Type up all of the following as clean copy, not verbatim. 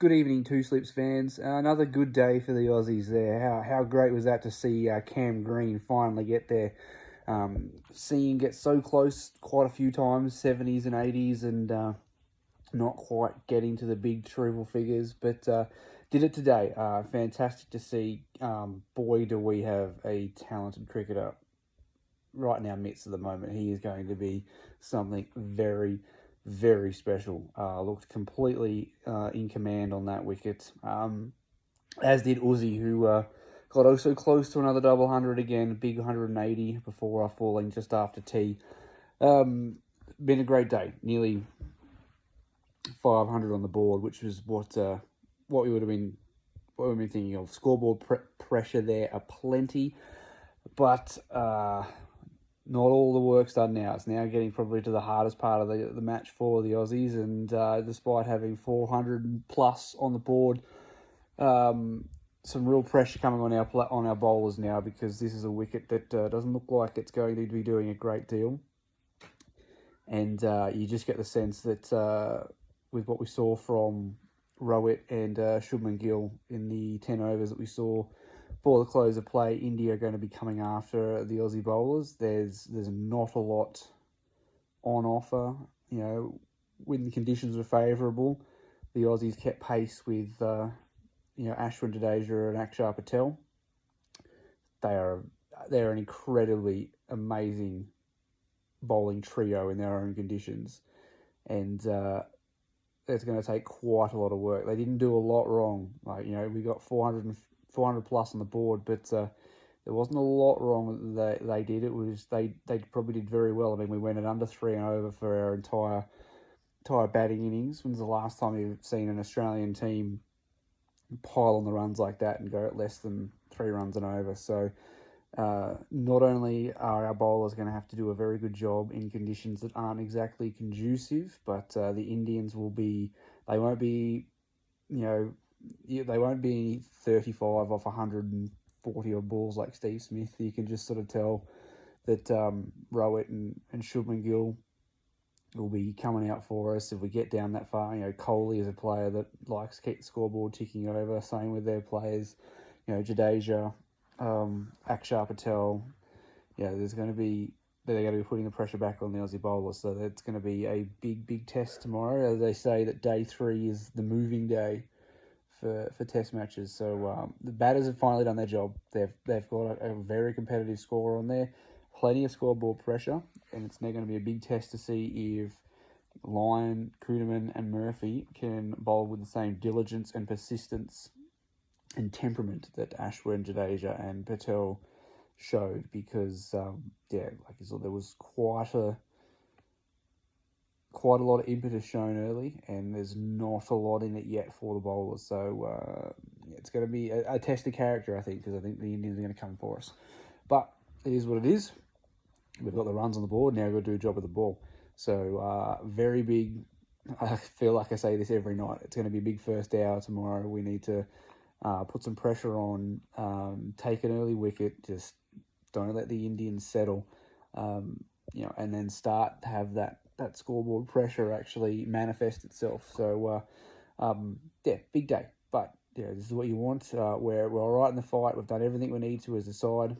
Good evening, Two Slips fans. Another good day for the Aussies there. How great was that to see Cam Green finally get there? Seeing him get so close quite a few times, 70s and 80s, and not quite getting to the big triple figures, but did it today. Fantastic to see. Boy, do we have a talented cricketer right in our midst at the moment. He is going to be something very, very special. Looked completely in command on that wicket, as did Uzi, who got also close to another double hundred again, big 180 before falling just after tea. Been a great day, nearly 500 on the board, which was what we would have been thinking of. Scoreboard pressure there aplenty, but not all the work's done now. It's now getting probably to the hardest part of the match for the Aussies, and despite having 400 plus on the board, some real pressure coming on our bowlers now, because this is a wicket that doesn't look like it's going to be doing a great deal, and you just get the sense that with what we saw from Rowett and Shubman Gill in the 10 overs that we saw for the close of play, India are going to be coming after the Aussie bowlers. There's not a lot on offer. You know, when the conditions were favourable, the Aussies kept pace with Ashwin Jadeja and Akshar Patel. They're an incredibly amazing bowling trio in their own conditions, and it's going to take quite a lot of work. They didn't do a lot wrong. We got 400 plus on the board, but there wasn't a lot wrong that they did. It was they probably did very well. I mean, we went at under 3 and over for our entire batting innings. When's the last time you've seen an Australian team pile on the runs like that and go at less than 3 runs and over? So not only are our bowlers going to have to do a very good job in conditions that aren't exactly conducive, but the Indians won't be 35 off 140 odd balls like Steve Smith. You can just sort of tell that Rowett and Shubman Gill will be coming out for us if we get down that far. Kohli is a player that likes to keep the scoreboard ticking over. Same with their players. Jadeja, Akshar Patel. They're going to be putting the pressure back on the Aussie bowlers. So it's going to be a big test tomorrow. As they say that day 3 is the moving day for test matches. So the batters have finally done their job. They've got a very competitive score on there, plenty of scoreboard pressure, and it's now going to be a big test to see if Lyon, Kuhnemann and Murphy can bowl with the same diligence and persistence and temperament that Ashwin, Jadeja and Patel showed, because like you saw, there was quite a lot of impetus shown early, and there's not a lot in it yet for the bowlers. So it's going to be a test of character, I think, because I think the Indians are going to come for us. But it is what it is. We've got the runs on the board, now we've got to do a job with the ball. So very big. I feel like I say this every night. It's going to be a big first hour tomorrow. We need to put some pressure on, take an early wicket, just don't let the Indians settle, and then start to have that scoreboard pressure actually manifest itself. So, big day. But this is what you want. We're all right in the fight. We've done everything we need to as a side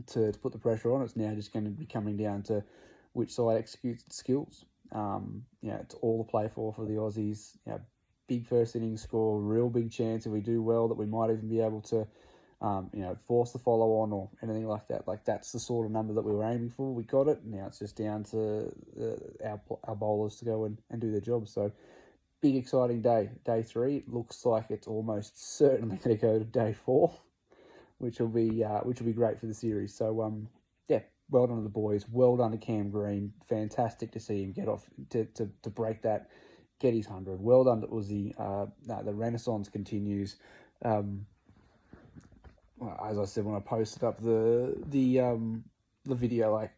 to put the pressure on. It's now just going to be coming down to which side executes its skills. It's all to play for the Aussies. Big first innings score, real big chance if we do well that we might even be able to, force the follow on or anything like that. Like, that's the sort of number that we were aiming for. We got it. Now it's just down to our bowlers to go and do their job. So, big exciting day. Day 3. It looks like it's almost certainly going to go to day 4, which will be great for the series. So, well done to the boys. Well done to Cam Green. Fantastic to see him get off to break that. Get his 100. Well done to Uzi. The renaissance continues. As I said when I posted up the video, like,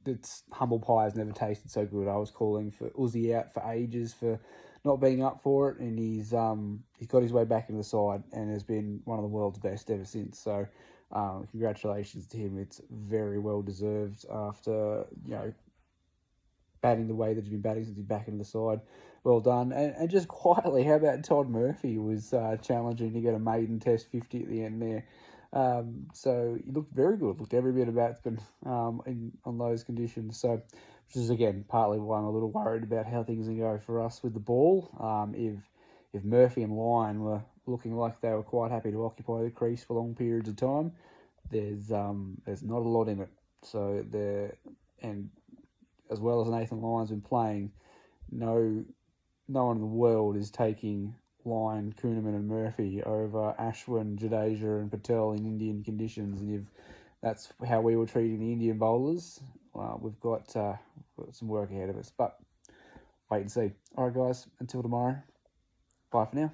it's humble pie has never tasted so good. I was calling for Uzi out for ages for not being up for it, and he's got his way back into the side and has been one of the world's best ever since. So congratulations to him. It's very well deserved after batting the way that he's been batting since he's back into the side. Well done. And just quietly, how about Todd Murphy was challenging to get a maiden Test 50 at the end there. So he looked very good. Looked every bit a batsman on those conditions. So, which is again partly why I'm a little worried about how things are going to go for us with the ball. If Murphy and Lyon were looking like they were quite happy to occupy the crease for long periods of time, there's not a lot in it. So and as well as Nathan Lyon's been playing, no one in the world is taking Lyon, Kuhneman and Murphy over Ashwin, Jadeja and Patel in Indian conditions. And if that's how we were treating the Indian bowlers, we've got some work ahead of us. But wait and see. All right, guys, until tomorrow. Bye for now.